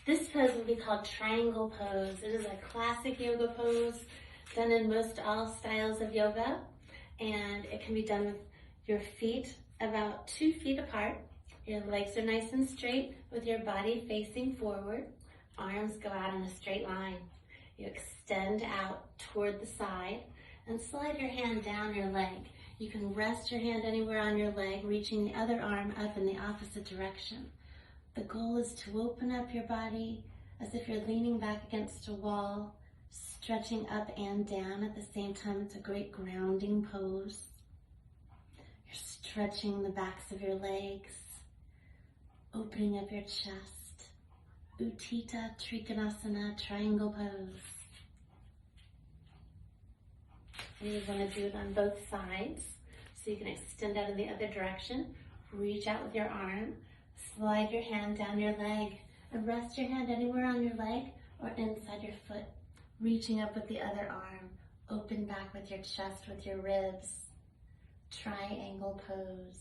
This pose will be called triangle pose. It is a classic yoga pose done in most all styles of yoga, and it can be done with your feet about 2 feet apart. Your legs are nice and straight with your body facing forward. Arms go out in a straight line. You extend out toward the side and slide your hand down your leg. You can rest your hand anywhere on your leg, reaching the other arm up in the opposite direction. The goal is to open up your body as if you're leaning back against a wall, stretching up and down at the same time. It's a great grounding pose. You're stretching the backs of your legs, opening up your chest. Trikonasana Triangle pose. And you're going to do it on both sides. So you can extend out in the other direction, reach out with your arm, slide your hand down your leg, and rest your hand anywhere on your leg or inside your foot, reaching up with the other arm. Open back with your chest, with your ribs. Triangle pose.